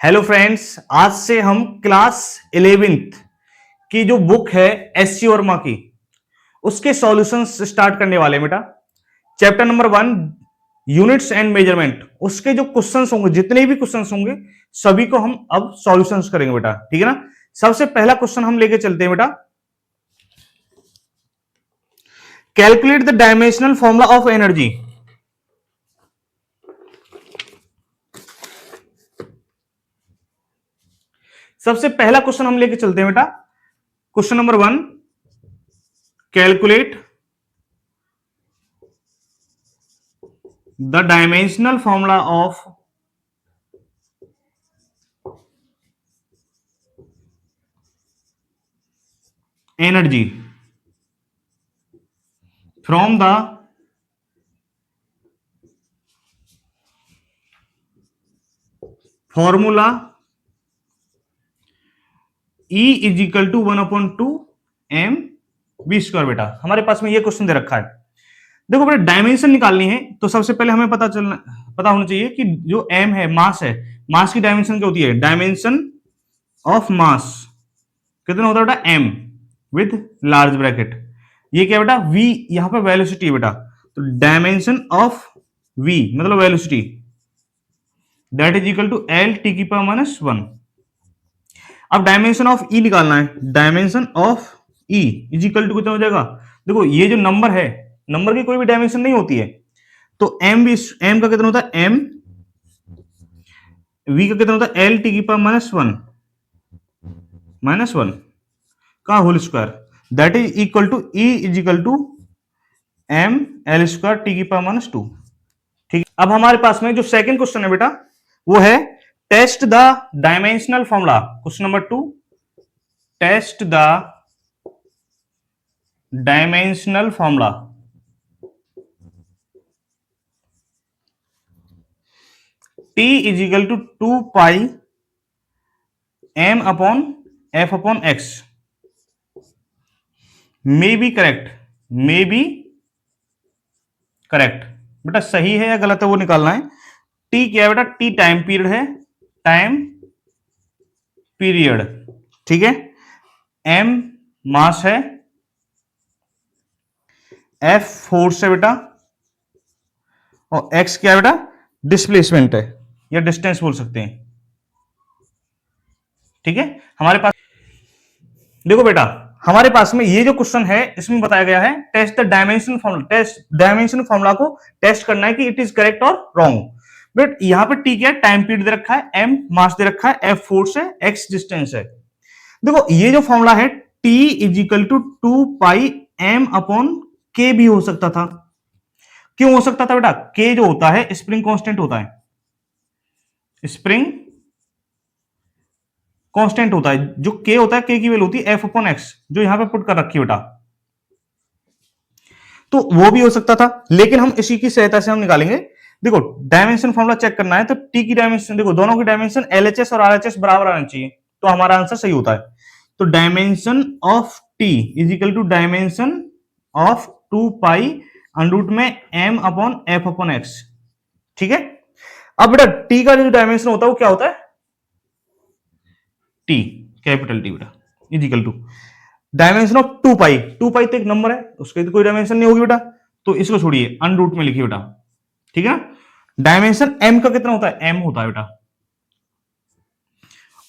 Hello friends, आज से हम क्लास 11th की जो बुक है एससी वर्मा की उसके सॉल्यूशंस स्टार्ट करने वाले हैं बेटा। Chapter number 1 units and measurement, उसके जो क्वेश्चंस होंगे, जितने भी क्वेश्चंस होंगे सभी को हम अब सॉल्यूशंस करेंगे बेटा। ठीक है ना। सबसे पहला क्वेश्चन हम लेके चलते हैं बेटा। Calculate the dimensional formula of energy. सबसे पहला क्वेश्चन हम लेके चलते हैं बेटा। Question number 1, calculate the dimensional formula of energy from the formula E is equal to 1/2 m v square. बेटा हमारे पास में ये क्वेश्चन दे रखा है। देखो बेटा, डायमेंशन निकालनी है तो सबसे पहले हमें पता होना चाहिए कि जो m है, मास है, मास की डायमेंशन क्या होती है? डायमेंशन ऑफ मास कितना होता है बेटा? m with large bracket. ये क्या बेटा? v, यहां पे वेलोसिटी है बेटा, तो डायमेंशन ऑफ v मतलब velocity, that is equal to l t की पावर माइनस 1। अब डायमेंशन ऑफ ई निकालना है। Dimension of E is equal to कितना हो जाएगा? देखो ये जो नंबर है, नंबर की कोई भी डायमेंशन नहीं होती है, तो एम भी, एम का कितना होता है? एम। वी का कितना होता है? एल टी की पावर माइनस वन का whole square, that is equal to E is equal to M L square T की पावर माइनस 2। ठीक। अब हमारे पास में जो सेकंड क्वेश्चन है बेटा वो है test the dimensional formula. Question number 2, test the dimensional formula T is equal to 2 pi m upon f upon x may be correct. May be correct बेटा, सही है या गलत है वो निकालना है। T क्या है बेटा? T टाइम पीरियड है, टाइम पीरियड। ठीक है। m मास है, f फोर्स है बेटा, और x क्या है बेटा? डिस्प्लेसमेंट है या डिस्टेंस बोल सकते हैं। ठीक है। हमारे पास देखो बेटा, हमारे पास में ये जो क्वेश्चन है इसमें बताया गया है test the dimension formula. Test dimension formula को टेस्ट करना है कि इट इज करेक्ट और रॉन्ग। बट यहां पे टी क्या है? टाइम पीरियड दे रखा है, एम मास दे रखा है, एफ फोर्स है, एक्स डिस्टेंस है। देखो ये जो फॉर्मूला है T is equal to 2 pi M upon के भी हो सकता था। क्यों हो सकता था बेटा? के जो होता है स्प्रिंग कांस्टेंट होता है, स्प्रिंग कांस्टेंट होता है। जो के होता है, के की वैल्यू होती है एफ अपॉन एक्स, जो यहां पे पुट कर रखी है बेटा, तो वो भी हो सकता था। लेकिन हम इसी की सहायता से हम निकालेंगे। देखो डायमेंशन फॉर्मूला चेक करना है तो टी की डायमेंशन, देखो दोनों की डायमेंशन एलएचएस और आरएचएस बराबर आना चाहिए, तो हमारा आंसर सही होता है। तो dimension of T is equal to dimension of 2 pi under root में M upon F upon X. ठीक है। अब बेटा टी का जो डायमेंशन होता है वो क्या होता है? टी, कैपिटल टी बेटा, is equal to dimension of 2 pi. 2 pi तो एक नंबर है, उसकी तो कोई डायमेंशन नहीं होगी बेटा, तो इसको छोड़िए, अनरूट में लिखिए बेटा। ठीक है। डायमेंशन एम का कितना होता है? एम होता है बेटा,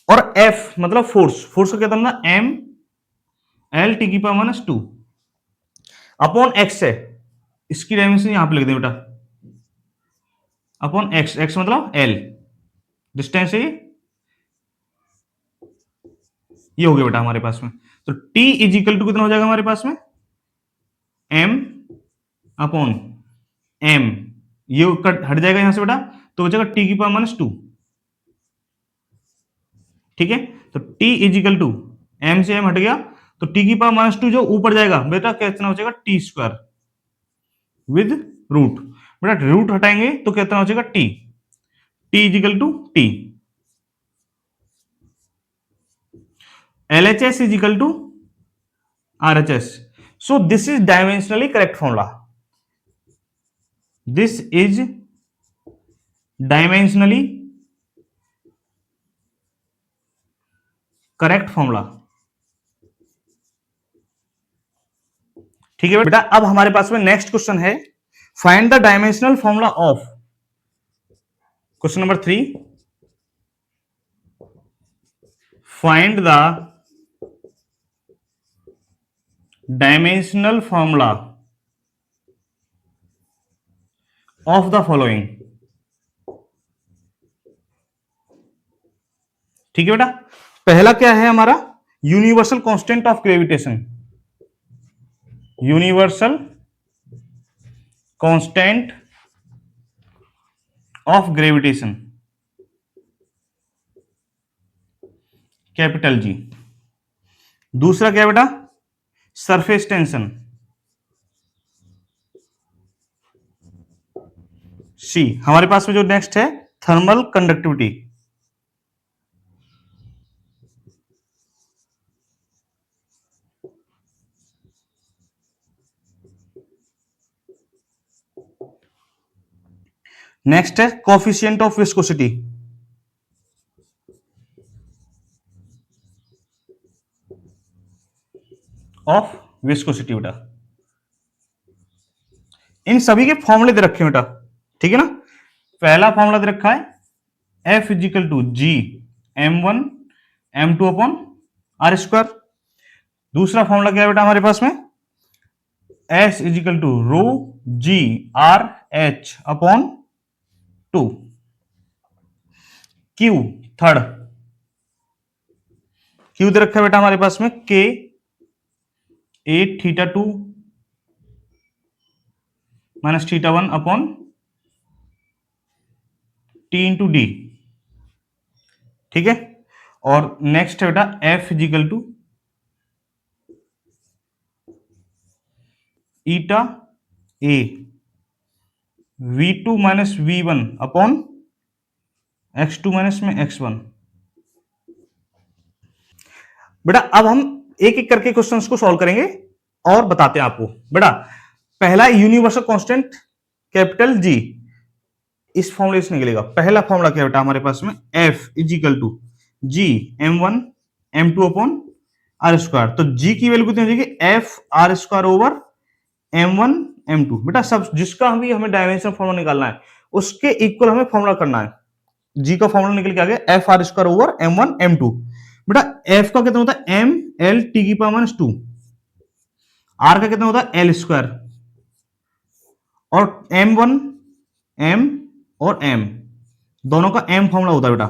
और एफ मतलब फोर्स, फोर्स का कितना होता है? एम एल टी की पावर माइनस 2 अपॉन एक्स है, इसकी डायमेंशन यहां पे लिख दे बेटा, अपॉन एक्स, एक्स मतलब एल, डिस्टेंस है ये हो गया बेटा हमारे पास में। तो टी इज इक्वल टू कितना हो जाएगा हमारे पास में? एम अपॉन एम, ये कट हट जाएगा यहां से बेटा, तो बचेगा टी की पावर माइनस 2। ठीक है। तो T is equal to M से एम हट गया, तो टी की पावर माइनस 2 जो ऊपर जाएगा बेटा कितना हो जाएगा? T square with root. बेटा रूट हटाएंगे तो कितना हो जाएगा? T, T is equal to T. LHS is equal to RHS. So this is dimensionally correct formula. This is dimensionally correct formula. ठीक है बेटा, अब हमारे पास में नेक्स्ट क्वेश्चन है, find the dimensional formula of, question number 3, find the dimensional formula of the following. ठीक है बेटा, पहला क्या है हमारा, universal constant of gravitation, universal constant of gravitation, capital G. दूसरा क्या बेटा, सरफेस टेंशन, सी। हमारे पास में जो नेक्स्ट है, थर्मल कंडक्टिविटी, नेक्स्ट है coefficient of viscosity, of viscosity बेटा। इन सभी के फॉर्मूले दे रखे हैं बेटा, ठीक है ना। पहला फॉर्मूला दे रखा है F is equal to G m1 m2 upon R square. दूसरा फॉर्मूला क्या है बेटा हमारे पास में, S equal to rho G R H upon 2। Q third, Q दे रखा है बेटा हमारे पास में K A theta 2 minus theta 1 upon T into D. ठीक है, और नेक्स्ट है बेटा F is equal to eta A V2 minus V1 upon x2 minus में x1। बेटा अब हम एक एक करके क्वेश्चंस को सॉल्व करेंगे और बताते हैं आपको। बेटा पहला यूनिवर्सल कांस्टेंट कैपिटल जी, इस फॉर्मूले से निकलेगा। पहला फॉर्मूला क्या बेटा हमारे पास में, F is equal to G m1 m2 upon R square. तो जी की वैल्यू कितनी हो जाएगी, F R square over m1 m2। बेटा सब जिसका हमें डायमेंशन फॉर्मूला निकालना है उसके इक्वल हमें फॉर्मूला करना है। जी का फॉर्मूला निकल के आ गया F R square over m1 m2। बेटा एफ का कितना होता है, m l t की पावर -2, आर का कितना होता है एल स्क्वायर, और m1 m और m दोनों का m फॉर्मूला होता है बेटा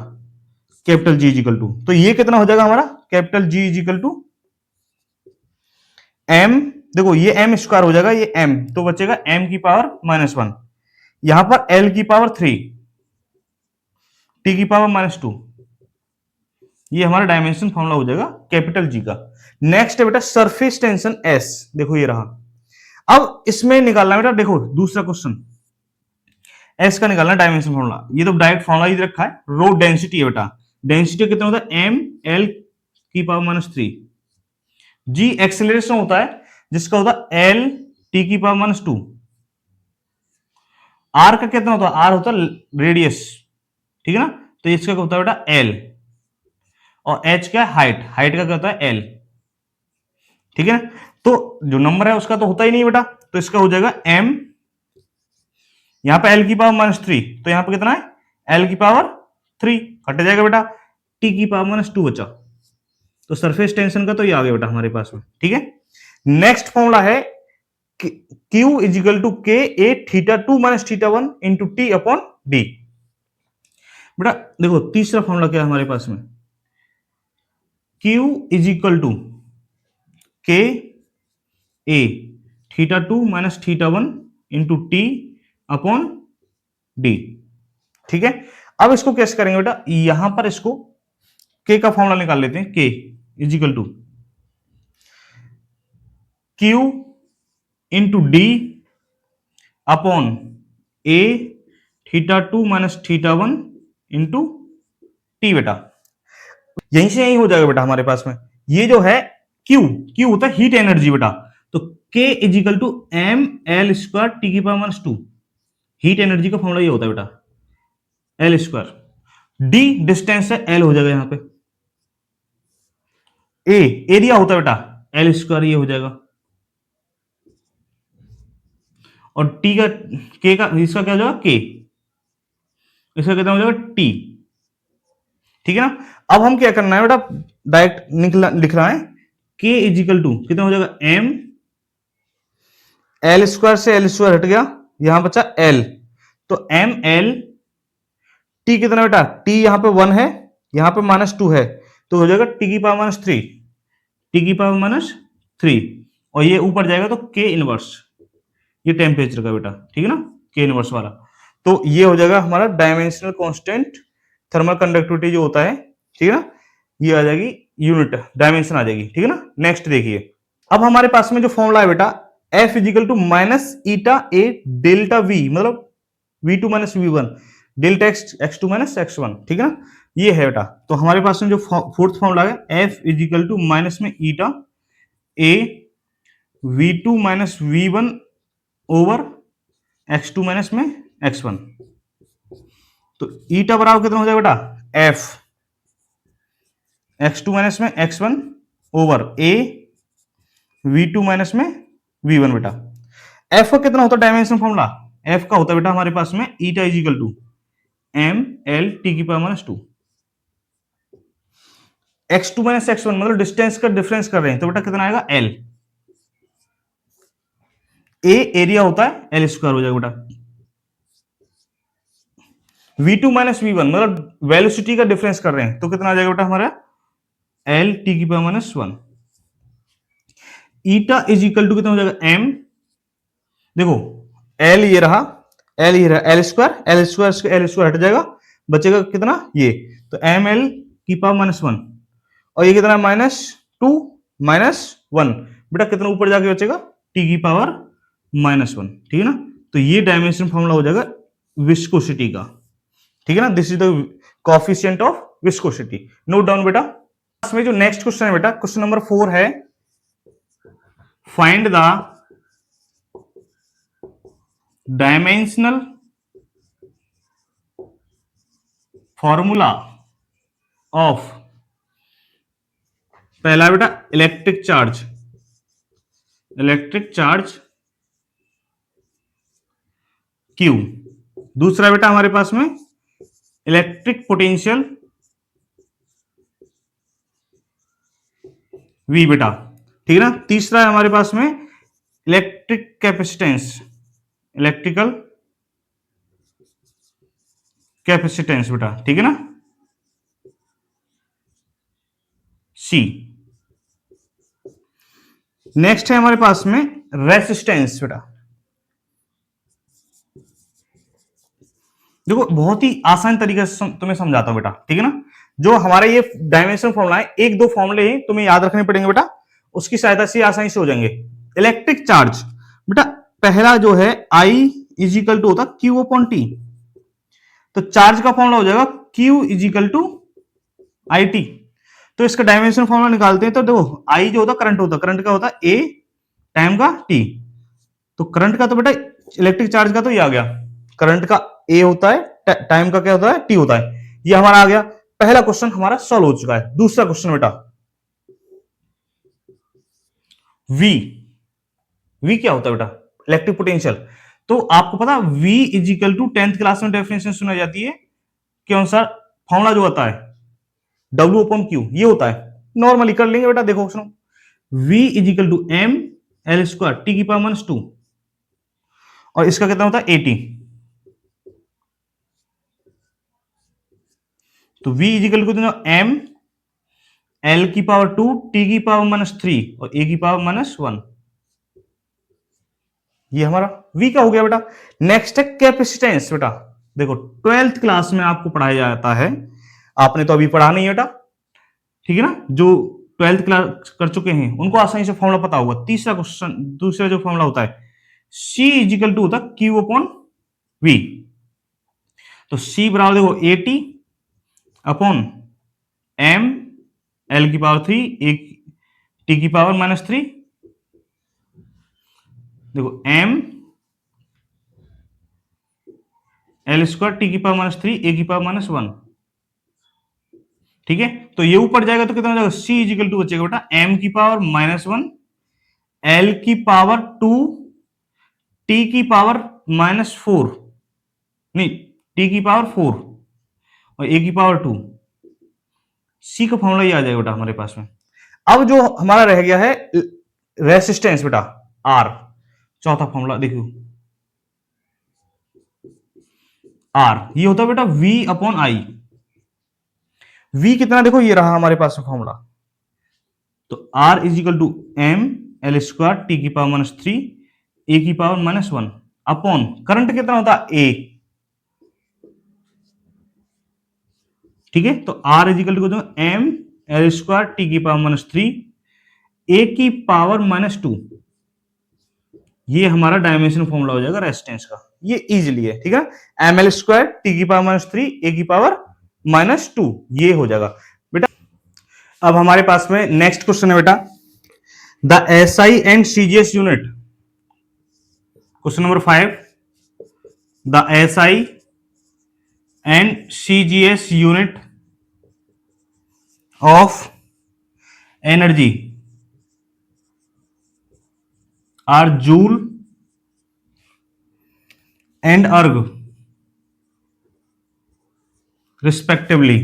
कैपिटल जी इजिकल टू। तो ये कितना हो जाएगा हमारा, capital G is equal to m, देखो ये m स्क्वायर हो जाएगा, ये m तो बचेगा m की पावर -1, यहां पर l की पावर 3, t की पावर -2। ये हमारा डायमेंशन फॉर्मूला हो जाएगा कैपिटल जी का। नेक्स्ट है बेटा सरफेस टेंशन S, देखो ये रहा। अब इसमें निकालना बेटा, देखो दूसरा क्वेश्चन S का निकालना डायमेंशन फॉर्मूला। ये तो डायरेक्ट फॉर्मूला ही रखा है, रो डेंसिटी है बेटा। डेंसिटी कितना होता है, m l की पावर -3। जी एक्सेलरेशन होता है जिसका होता है l t की पावर -2। r का कितना होता है, r होता है रेडियस, ठीक है ना। तो इसका क्या होता है बेटा l, और h क्या है हाइट, हाइट का क्या होता है l, ठीक है ना। तो जो नंबर है उसका तो होता ही नहीं बेटा, तो इसका हो जाएगा m, यहां पे l की पावर -3, तो यहां पे कितना है l की पावर 3 कट जाएगा बेटा, t की पावर -2 बचा। तो सरफेस टेंशन का तो ये आ गया बेटा हमारे पास में, ठीक है। नेक्स्ट फॉर्मूला है Q is equal to K A theta 2 minus theta 1 into T upon D. बेटा देखो तीसरा फॉर्मूला क्या है हमारे पास में, Q is equal to K A theta 2 minus theta 1 into T upon D. ठीक है, अब इसको कैसे करेंगे बेटा, यहां पर इसको K का फॉर्मूला निकाल लेते हैं। K is equal to Q into D upon A theta 2 minus theta 1 into T बेटा। यहीं से यहीं हो जाएगा बेटा हमारे पास में। ये जो है Q होता है हीट एनर्जी बेटा, तो K is equal to M L square T की पावर -2, हीट एनर्जी का फॉर्मूला ये होता है बेटा एल स्क्वायर। डी डिस्टेंस है, एल हो जाएगा यहां पे, ए एरिया होता है बेटा एल स्क्वायर, ये हो जाएगा। और टी का के का इसका क्या हो जाएगा के, इसका कितना हो जाएगा टी। ठीक है ना। अब हम क्या करना है बेटा, डायरेक्ट लिख रहा है के इजिकल टू कितना हो जाएगा एम, एल स्क्वायर से एल स्क्वायर हट गया, यहां बचा एल, तो एम एल टी कितना बेटा, टी यहां पे 1 है, यहां पे -2 है, तो हो जाएगा टी की पावर -3, टी की पावर -3, और ये ऊपर जाएगा तो के इनवर्स, ये टेम्परेचर का बेटा, ठीक है ना, के इनवर्स वाला। तो ये हो जाएगा हमारा डायमेंशनल कांस्टेंट थर्मल कंडक्टिविटी जो होता है, ठीक है ना, ये आ जाएगी यूनिट डायमेंशन आ जाएगी, ठीक है ना। नेक्स्ट देखिए, अब हमारे पास में जो फॉर्मूला है बेटा F is equal to minus eta A delta V, मतलब v2 minus v1 delta x2 minus x1, ठीक है ना, ये है बेटा। तो हमारे पास में जो फोर्थ फॉर्मूला है एफ इजिकल टू माइनस में ईटा A v2 minus v1 over x2 minus में x1, तो ईटा बराबर कितना हो जाएगा बेटा एफ x2 माइनस में x1 ओवर ए v2 माइनस में v1 बेटा। एफ का कितना होता है डायमेंशन फॉर्मूला, एफ का होता है बेटा हमारे पास में eta is equal to M L T की पावर -2, x2 माइनस x1 मतलब डिस्टेंस का डिफरेंस कर रहे हैं, तो बेटा कितना आएगा एल, ए एरिया होता है एल स्क्वायर हो जाएगा बेटा, v2 माइनस v1 मतलब वेलोसिटी का डिफरेंस कर रहे हैं, तो कितना आ जाएगा बेटा हमारा एल टी की power -1, eta is equal to कितना हो जाएगा एम, देखो एल ये रहा, एल ये रहा, एल स्क्वायर एल स्क्वायर हट जाएगा, बचेगा कितना ये, तो एम एल की पावर -1, और ये कितना -2 -1 बेटा, कितना ऊपर जाके बचेगा टी की पावर -1, ठीक है ना। तो ये डायमेंशन फॉर्मूला हो जाएगा विस्कोसिटी का, ठीक है ना, this is the coefficient of viscosity, note down बेटा। इसमें जो नेक्स्ट क्वेश्चन है बेटा क्वेश्चन नंबर 4 है, find the dimensional formula of, पहला बेटा इलेक्ट्रिक चार्ज Q, दूसरा बेटा हमारे पास में इलेक्ट्रिक पोटेंशियल V बेटा, ठीक है ना, तीसरा है हमारे पास में इलेक्ट्रिक कैपेसिटेंस, इलेक्ट्रिकल कैपेसिटेंस बेटा, ठीक है ना, C। नेक्स्ट है हमारे पास में रेसिस्टेंस बेटा, देखो बहुत ही आसान तरीके से तुम्हें समझाता हूं बेटा, ठीक है ना। जो हमारे ये डायमेंशन फॉर्मूला है, एक दो फॉर्मूले ही तुम्हें याद रखने पड़ेंगे बेटा, उसकी सहायता से आसानी से हो जाएंगे। इलेक्ट्रिक चार्ज बेटा पहला जो है आई इजिकल टू होता क्यू अपॉन टी, तो चार्ज का फॉर्मूला हो जाएगा Q is equal to I T. तो इसका डायमेंशन फॉर्मूला निकालते हैं, तो देखो आई जो होता करंट का होता ए टाइम का टी, तो करंट का तो बेटा इलेक्ट्रिक चार्ज का तो ये आ गया, करंट का ए होता है, टाइम का क्या होता है टी होता है, ये हमारा आ गया। पहला क्वेश्चन हमारा सॉल्व हो चुका है। दूसरा क्वेश्चन बेटा वी क्या होता है बेटा इलेक्ट्रिक पोटेंशियल, तो आपको पता V is equal to 10th class में डेफिनेशन सुना जाती है के अनुसार, फॉर्मूला जो होता है W अपॉन Q ये होता है, नॉर्मली कर लेंगे बेटा, देखो सुनो V is equal to M L square T की पावर -2, और इसका कितना होता है 80, तो V is equal to M L की पावर 2 टी की पावर -3 और ए की पावर -1, ये हमारा V का हो गया बेटा। नेक्स्ट है कैपेसिटेंस बेटा, देखो 12th क्लास में आपको पढ़ाया जाता है, आपने तो अभी पढ़ा नहीं बेटा, ठीक है ना, जो 12th क्लास कर चुके हैं उनको आसानी से फॉर्मूला पता होगा। तीसरा क्वेश्चन, दूसरा जो फॉर्मूला होता है C इजिकल टू होता है Q अपॉन V, तो C बराबर देखो 80 अपॉन M L की पावर 3 एक T की पावर -3, देखो M L स्क्वायर टी की पावर -3 ए की पावर -1, ठीक ठीक है, तो ये ऊपर जाएगा तो कितना हो जाएगा, C इजिकल टू बचेगा बेटा m की पावर -1 L की पावर 2 T की पावर -4, नहीं T की पावर 4 और A की पावर 2। C का फॉर्मूला ये आ जाएगा बेटा हमारे पास में। अब जो हमारा रह गया है रेसिस्टेंस बेटा R, चौथा फॉर्मूला देखियो R ये होता है बेटा V अपॉन I। V कितना देखो ये रहा हमारे पास में फॉर्मूला, तो R is equal to M L square T की पावर -3 A की पावर -1 अपॉन करंट कितना होता है A, ठीक है, तो R is equal to M L square T की पावर -3 A की पावर -2, ये हमारा डायमेंशन फॉर्मूला हो जाएगा रेजिस्टेंस का, ये इजीली है, ठीक है, एम एल स्क्वायर टी की पावर -3 ए की पावर -2, ये हो जाएगा बेटा। अब हमारे पास में नेक्स्ट क्वेश्चन है बेटा, the SI and CGS unit, question number 5, the SI and CGS unit of energy are joule and erg respectively.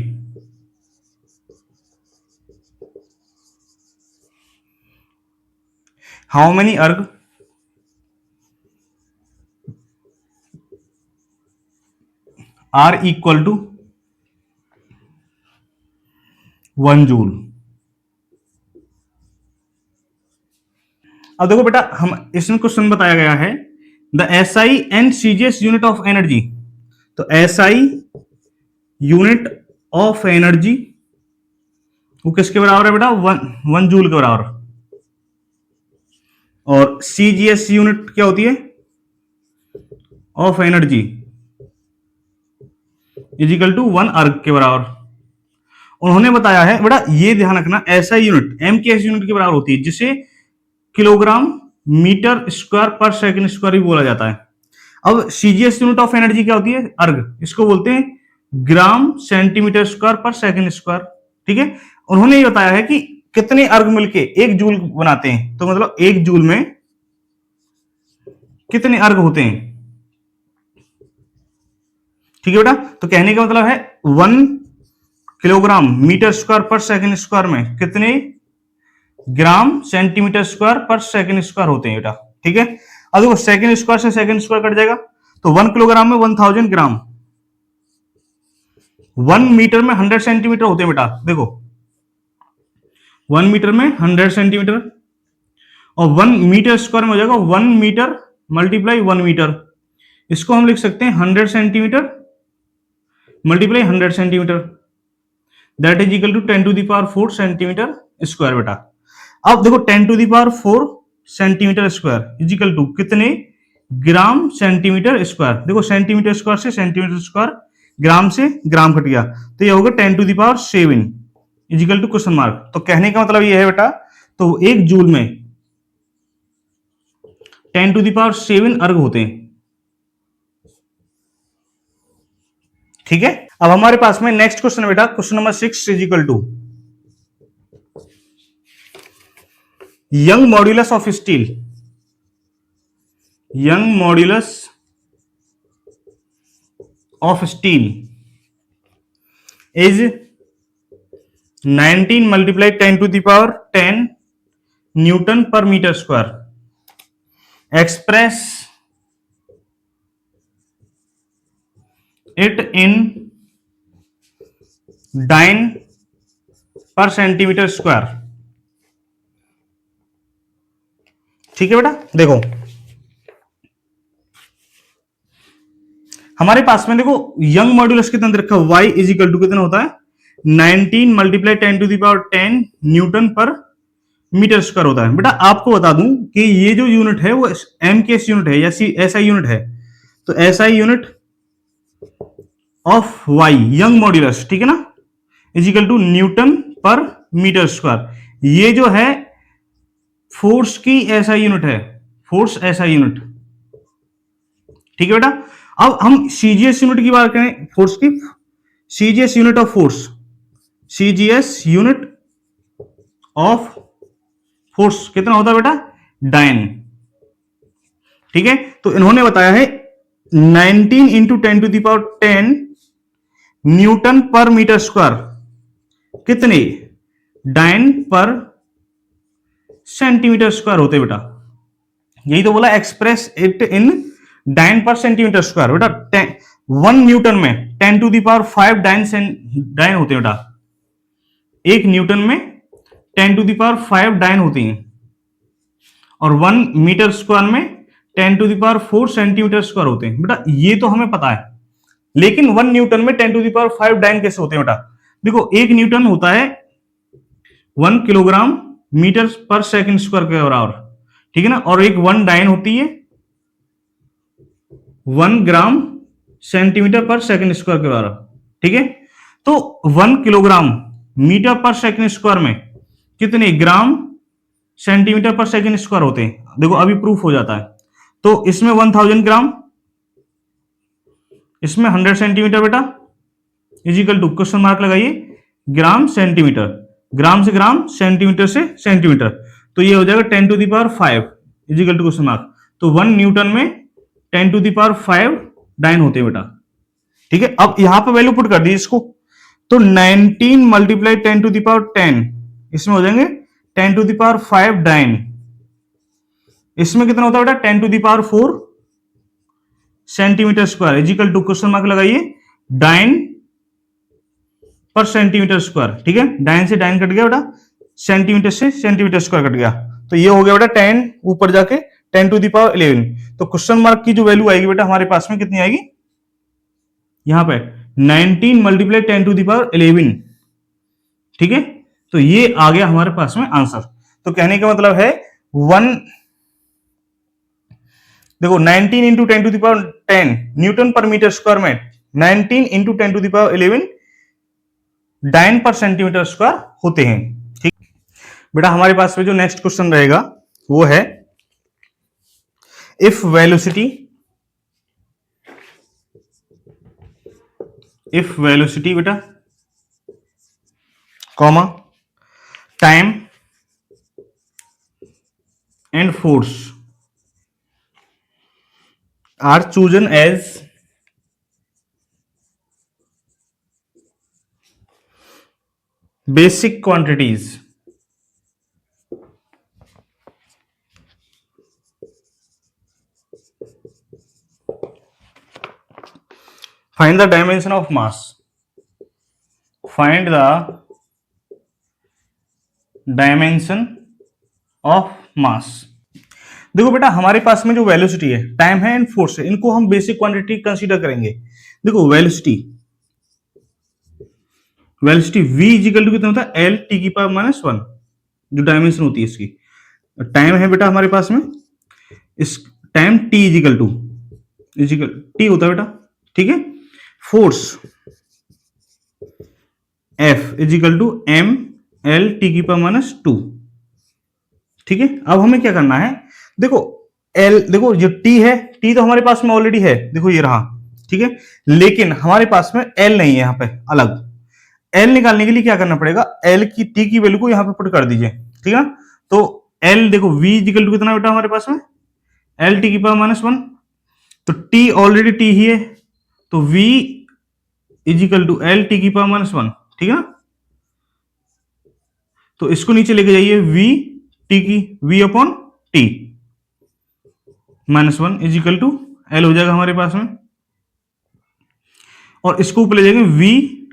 How many erg are equal to 1 joule? अब देखो बेटा, हम इसमें क्वेश्चन बताया गया है the SI and CGS unit of energy, तो SI unit of energy वो किसके बराबर है बेटा, 1 जूल के बराबर, और सीजीएस यूनिट क्या होती है ऑफ एनर्जी इजिकल टू 1 अर्ग के बराबर। उन्होंने बताया है बेटा, ये ध्यान रखना, एसआई यूनिट एम के एस यूनिट के बराबर होती है, जिसे किलोग्राम मीटर स्क्वायर पर सेकंड स्क्वायर भी बोला जाता है। अब सीजीएस यूनिट ऑफ एनर्जी क्या होती है, अर्ग, इसको बोलते हैं ग्राम सेंटीमीटर स्क्वायर पर सेकंड स्क्वायर, ठीक है। उन्होंने ये बताया है कि कितने अर्ग मिलके 1 जूल बनाते हैं, तो मतलब 1 जूल में कितने अर्ग होते हैं, ठीक है बेटा। तो कहने का मतलब है 1 किलोग्राम मीटर स्क्वायर पर सेकंड स्क्वायर में कितने ग्राम सेंटीमीटर स्क्वायर पर सेकंड स्क्वायर होते हैं बेटा, ठीक है। अब देखो सेकंड स्क्वायर से सेकंड स्क्वायर कट जाएगा, तो 1 किलोग्राम में 1000 ग्राम, 1 मीटर में 100 सेंटीमीटर होते हैं बेटा, देखो 1 मीटर में 100 सेंटीमीटर, और 1 मीटर स्क्वायर में हो जाएगा 1 मीटर मल्टीप्लाई 1 मीटर, इसको हम लिख सकते हैं 100 centimetre multiply 100 centimetre, that is equal to 10 to the power 4 centimetre square बेटा। अब देखो 10 to the power 4 centimetre square is equal to कितने ग्राम सेंटीमीटर स्क्वायर, देखो सेंटीमीटर स्क्वायर से सेंटीमीटर स्क्वायर, ग्राम से ग्राम कट गया, तो ये होगा 10 to the power 7 is equal to question mark. तो कहने का मतलब ये है बेटा, तो 1 जूल में 10 टू द पावर 7 अर्ग होते हैं, ठीक है। अब हमारे पास में नेक्स्ट क्वेश्चन है बेटा, question number 6 is equal to young modulus of steel, young modulus of steel is 19 multiply 10 to the power 10 newton पर metre square, express it in dyne पर सेंटीमीटर स्क्वायर, ठीक है बेटा। देखो हमारे पास में देखो यंग मॉड्यूलस कितना दे रखा है, y इज इक्वल टू कितना होता है 19 multiply 10 to the power 10 newton पर मीटर स्क्वायर होता है। बेटा आपको बता दूं कि ये जो यूनिट है वो एम के एस यूनिट है या एसआई यूनिट है, तो SI unit of y young modulus, ठीक है ना, इज इक्वल टू न्यूटन पर मीटर स्क्वायर, ये जो है फोर्स की एसआई यूनिट है, फोर्स एसआई यूनिट, ठीक है बेटा। अब हम सीजीएस यूनिट की बात करें, फोर्स की CGS unit of force, CGS unit of force कितना होता है बेटा, डाइन। ठीक है, तो इन्होंने बताया है 19 इंटू 10⁻10 न्यूटन पर मीटर स्क्वायर कितने डाइन पर सेंटीमीटर स्क्वायर होते बेटा। यही तो बोला, एक्सप्रेस इट इन डाइन पर सेंटीमीटर स्क्वायर बेटा। 1 न्यूटन में 10⁵ डाइन होते हैं बेटा। एक न्यूटन में 10⁵ डाइन होती हैं, और 1 मीटर स्क्वायर में 10⁴ सेंटीमीटर स्क्वायर होते हैं बेटा। ये तो हमें पता है, लेकिन 1 न्यूटन में 10⁵ डाइन कैसे होते हैं बेटा। देखो, एक न्यूटन होता है 1 किलोग्राम मीटर पर सेकंड स्क्वायर के बराबर, ठीक है ना, और एक 1 डाइन होती है 1 ग्राम सेंटीमीटर पर सेकंड स्क्वायर के बराबर, ठीक है। तो 1 किलोग्राम मीटर पर सेकंड स्क्वायर में कितने ग्राम सेंटीमीटर पर सेकंड स्क्वायर होते हैं, देखो अभी प्रूफ हो जाता है। तो इसमें 1000 ग्राम, इसमें 100 सेंटीमीटर बेटा, इजिकल टू क्वेश्चन मार्क लगाइए, ग्राम सेंटीमीटर, ग्राम से ग्राम, सेंटीमीटर से सेंटीमीटर, तो ये हो जाएगा 10⁵ इजिकल टू क्वेश्चन मार्क। तो 1 न्यूटन में 10⁵ डाइन होते हैं बेटा, ठीक है। अब यहां पर वैल्यू पुट कर दी इसको, तो 19 मल्टीप्लाई 10⁻10 इसमें हो जाएंगे 10⁵ डाइन, इसमें कितना होता है बेटा 10⁴ centimetre square, is equal to question mark लगाइए, डाइन पर सेंटीमीटर स्क्वायर, ठीक है। डाइन से डाइन कट गया बेटा, सेंटीमीटर से सेंटीमीटर स्क्वायर कट गया, तो ये हो गया बेटा 10 ऊपर जाके 10⁻11। तो क्वेश्चन मार्क की जो वैल्यू आएगी बेटा हमारे पास में कितनी आएगी, यहां पे 19 मल्टीप्लाई 10⁻11, ठीक है। तो ये आ गया हमारे पास में आंसर। तो कहने का मतलब है 1 देखो 19 इंटू 10⁻10 न्यूटन पर मीटर स्क्वायर में 19 इंटू 10⁻11 डाइन पर सेंटीमीटर स्क्वायर होते हैं, ठीक बेटा। हमारे पास में जो नेक्स्ट क्वेश्चन रहेगा वो है, इफ वेलोसिटी बेटा comma time and force are chosen as basic quantities, find the dimension of mass, find the dimension of mass। देखो बेटा हमारे पास में जो वेलोसिटी है, टाइम है एंड फोर्स है, इनको हम बेसिक क्वांटिटी कंसीडर करेंगे। देखो वेलोसिटी v इजिकल टू कितना होता है L t⁻⁻1, जो डायमेंशन होती है इसकी। टाइम है बेटा हमारे पास में, इस टाइम t इजिकल t होता है बेटा, ठीक है। Force F is equal to m L t⁻⁻2, ठीक है। अब हमें क्या करना है, देखो L, देखो जो T है, T तो हमारे पास में ऑलरेडी है, देखो ये रहा, ठीक है। लेकिन हमारे पास में L नहीं है यहाँ पे अलग। L निकालने के लिए क्या करना पड़ेगा, L की T की वैल्यू को यहाँ पे पुट कर दीजिए, ठीक है। तो L देखो V इजिकल टू कितना बेटा हमारे पास में L t⁻⁻1, तो T ऑलरेडी T ही है, तो V is equal to L t⁻⁻1, ठीक है ना। तो इसको नीचे लेके जाइए, V T की V upon T -1 is equal to L हो जाएगा हमारे पास में, और इसको ऊपर ले जाएंगे V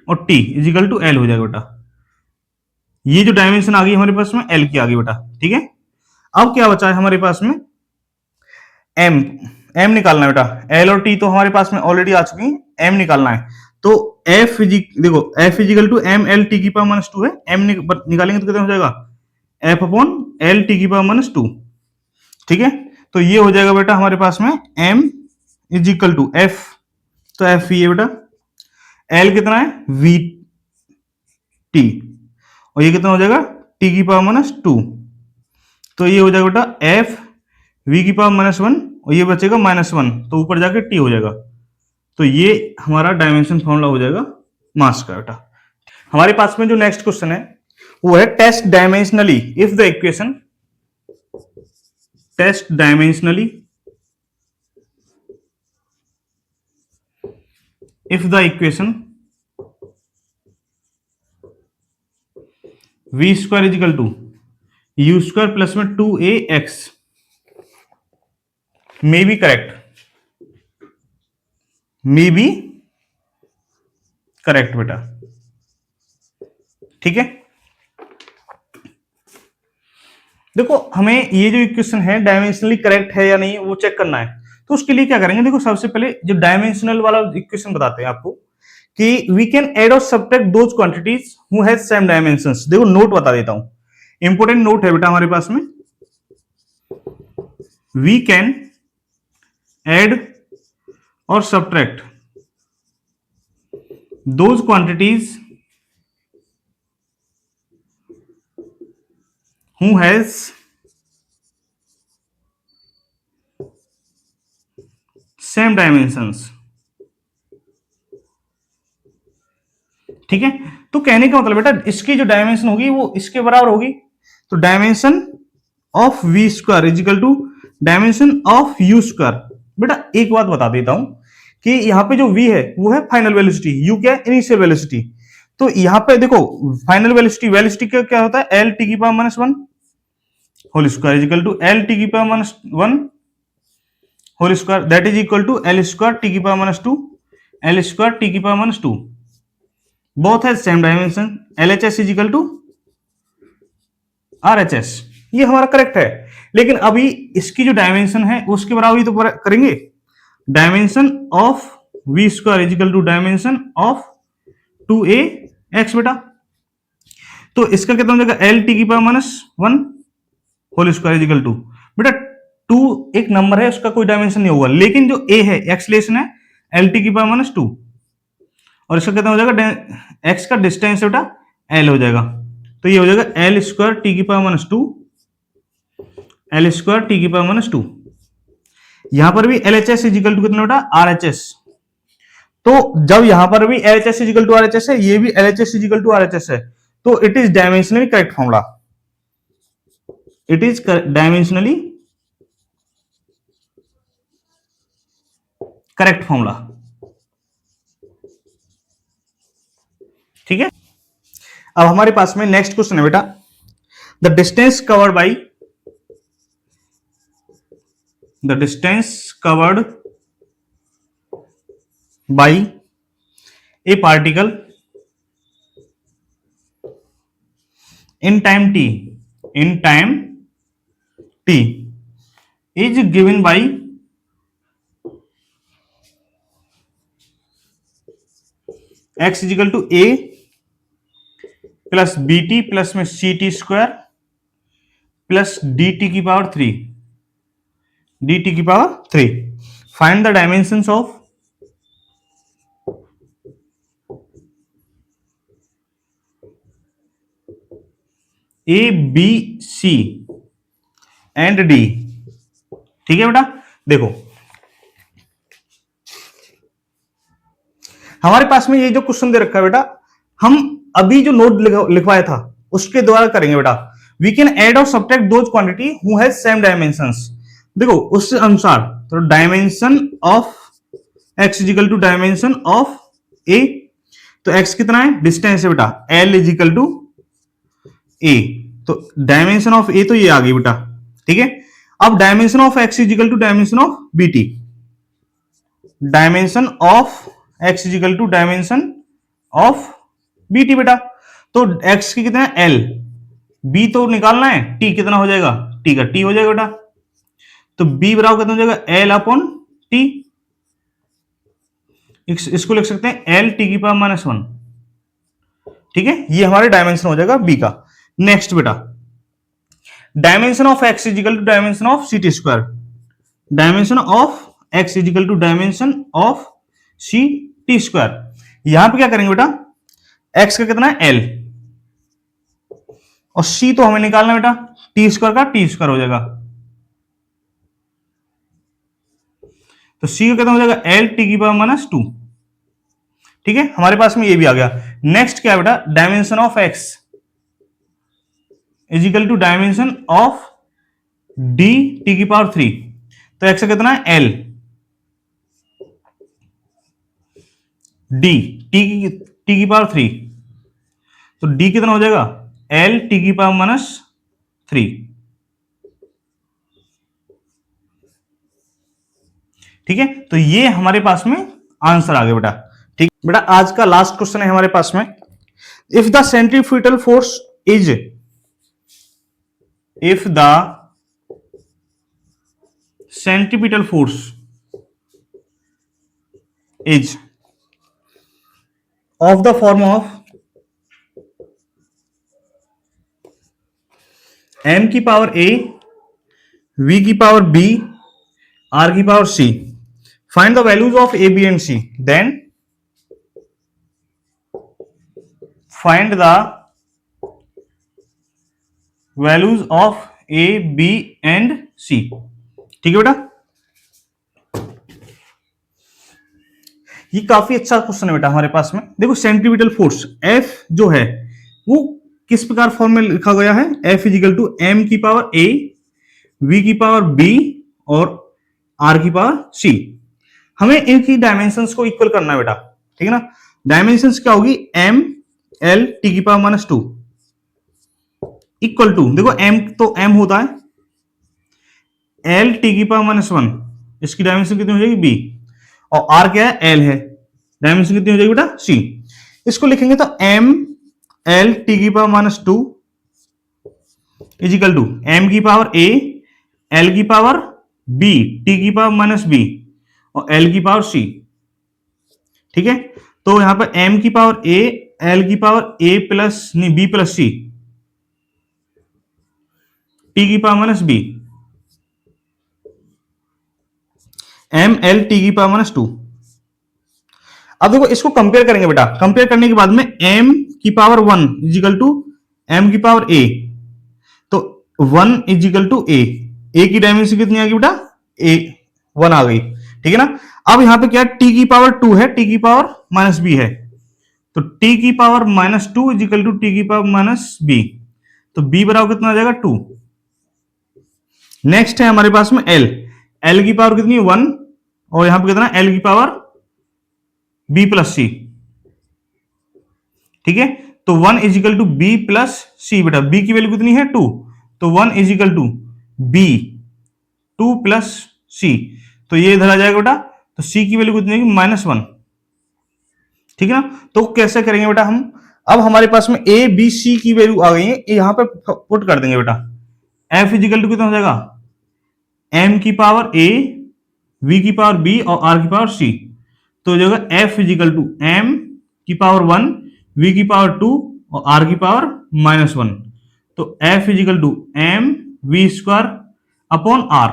और T इजिकल टू L हो जाएगा बेटा। ये जो डायमेंशन आ गई हमारे पास में L की आ गई बेटा, ठीक है। अब क्या बचा है हमारे पास में, M निकालना है बेटा। L और T तो हमारे पास में ऑलरेडी आ चुकी है, M निकालना है। तो F देखो F is equal to M L t⁻⁻2 है, M निकालेंगे तो कितना हो जाएगा F अपॉन L t⁻⁻2, ठीक है। तो ये हो जाएगा बेटा हमारे पास में M इजिकल टू F, तो F ये बेटा, L कितना है V T, और ये कितना हो जाएगा t⁻⁻2, तो ये हो जाएगा बेटा F V⁻⁻1, और ये बचेगा -1, तो ऊपर जाके T हो जाएगा। तो ये हमारा डायमेंशन फॉर्मूला हो जाएगा मास का बेटा। हमारे पास में जो नेक्स्ट क्वेश्चन है वो है test dimensionally if the equation, test dimensionally if the equation V square is equal to U square plus में 2ax may be correct, may be correct बेटा, ठीक है। देखो हमें ये जो इक्वेशन है डायमेंशनली करेक्ट है या नहीं वो चेक करना है, तो उसके लिए क्या करेंगे, देखो सबसे पहले जो डायमेंशनल वाला इक्वेशन बताते हैं आपको कि वी कैन एड और subtract those quantities who has same dimensions. देखो नोट बता देता हूं, इंपोर्टेंट नोट है बेटा हमारे पास में, वी कैन एड और subtract those quantities who has same dimensions, ठीक है। तो कहने का मतलब बेटा इसकी जो डायमेंशन होगी वो इसके बराबर होगी, तो dimension of V square is equal to dimension of U square. बेटा एक बात बता देता हूं कि यहां पे जो v है वो है फाइनल वेलोसिटी, u क्या है इनिशियल वेलोसिटी। तो यहां पे देखो फाइनल वेलोसिटी, वेलोसिटी क्या होता है एल टी की power minus 1 whole square is equal to L T की power minus 1 whole square that is equal to L square T की power minus 2 L square T की power minus 2, both has same dimension, L H S is equal to R H S. ये हमारा correct है, लेकिन अभी इसकी जो dimension है उसके बराबर ही तो करेंगे, dimension of V square is equal to dimension of 2ax बेटा। तो इसका कितना हो जाएगा एल टी की power minus 1 whole square is equal to, बेटा 2 एक नंबर है उसका कोई डायमेंशन नहीं होगा, लेकिन जो a है एक्सलेशन है एल टी की पावर माइनस 2 और इसका कितना हो जाएगा x का डिस्टेंस बेटा l हो जाएगा, तो ये हो जाएगा एल स्क्वायर टी की power minus 2 L square T की पावर माइनस 2। यहां पर भी L H S is equal to कितना बेटा आर एच एस, तो जब यहां पर भी L H S is equal to R H S है, ये भी L H S is equal to R H S है, तो it is dimensionally correct formula, it is dimensionally correct formula, ठीक है। अब हमारे पास में नेक्स्ट क्वेश्चन है बेटा, the distance covered by the distance covered by a particle in time t is given by x is equal to a plus bt plus में ct square plus dt की पावर 3 dt की power 3। Find the dimensions of A B C and D, ठीक है बेटा। देखो हमारे पास में ये जो क्वेश्चन दे रखा है बेटा, हम अभी जो नोट लिखवाया था उसके द्वारा करेंगे बेटा। वी कैन एड और subtract those quantity who has same dimensions. देखो उस अनुसार तो dimension of x is equal to dimension of a, तो x कितना है डिस्टेंस है बेटा l इजिकल टू a, तो डायमेंशन ऑफ a तो ये आ गई बेटा, ठीक है। अब dimension of x is equal to dimension of bt, dimension of x is equal to dimension of bt बेटा, तो x की कितना है l, b तो निकालना है, t कितना हो जाएगा t का t हो जाएगा बेटा, तो b बराबर कितना हो जाएगा l अपॉन t, इसको लिख सकते हैं l t की पावर माइनस 1, ठीक है। ये हमारे डायमेंशन हो जाएगा b का। नेक्स्ट बेटा dimension of x is equal to dimension of ct square, dimension of x is equal to dimension of ct square. यहां पे क्या करेंगे बेटा x का कितना है l और c तो हमें निकालना बेटा t स्क्वायर का t स्क्वायर हो जाएगा, तो c का कितना हो जाएगा l t की पावर माइनस 2, ठीक है, हमारे पास में ये भी आ गया। नेक्स्ट क्या है बेटा, dimension of X is equal to dimension of D T की पावर 3। तो एक्स कितना है, एल, डी टी की पावर 3, तो डी कितना हो जाएगा, एल टी की पावर -3। ठीक है, तो ये हमारे पास में आंसर आ गया बेटा। ठीक बेटा, आज का लास्ट क्वेश्चन है हमारे पास में, if the centrifugal force is, if the centripetal force is of the form of m की पावर a, v की पावर b, r की power c, find the values of a, b and c, then find the values of a, b and c। ठीक है बेटा, ये काफी अच्छा question है बेटा हमारे पास में। देखो सेंट्रीपिटल फोर्स F जो है वो किस प्रकार फॉर्म में लिखा गया है, F इजिकल टू m की पावर a, v की पावर b और r की पावर c। हमें इनकी डायमेंशंस को इक्वल करना है बेटा, ठीक है ना। डायमेंशंस क्या होगी, m l t की पावर -2 इक्वल टू, देखो m तो m होता है, l t की पावर -1, इसकी डायमेंशन कितनी हो जाएगी b, और r क्या है, l है, डायमेंशन कितनी हो जाएगी बेटा, c। इसको लिखेंगे तो m l t की पावर -2 इजिकल टू m की पावर a, l की पावर b, t की पावर -b और l की पावर c। ठीक है, तो यहां पर m की पावर a, l की पावर a प्लस नहीं b प्लस c, t की power -b, m l t की पावर -2। अब देखो इसको कंपेयर करेंगे बेटा, कंपेयर करने के बाद में m की पावर 1 इजिकल टू m की पावर a, तो 1 इजिकल टू a, a की डायमेंशन कितनी आ गई बेटा, a 1 आ गई। ठीक है ना। अब यहां पे क्या है, t की पावर 2 है, t की पावर -b है, तो t की पावर -2 इजिकल टू t की पावर -b, तो b बराबर कितना आ जाएगा, 2। नेक्स्ट है हमारे पास में l की पावर कितनी है, 1, और यहां पे कितना, l की पावर b प्लस c। ठीक है, तो 1 is equal to b plus c, बेटा b की वैल्यू कितनी है, 2, तो 1 is equal to b 2 plus c, तो ये इधर आ जाएगा बेटा, तो c की वैल्यू कितनी है, -1। ठीक है ना, तो कैसे करेंगे बेटा हम, अब हमारे पास में a b c की वैल्यू आ गई है, यहां पे पुट कर देंगे बेटा। f इजिकल टू कितना हो जाएगा, m की पावर a, v की पावर b और r की पावर c, तो हो जाएगा f इजिकल टू m की पावर 1, v की पावर 2 और r की पावर -1, तो f is equal to m v square upon r।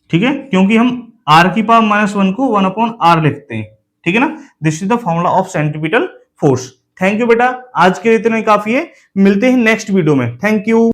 ठीक है, क्योंकि हम r की पावर -1 को 1 अपॉन r लिखते हैं। ठीक है ना, this is the formula of centripetal force. Thank you बेटा, आज के लिए इतना ही काफी है, मिलते हैं नेक्स्ट वीडियो में। Thank you.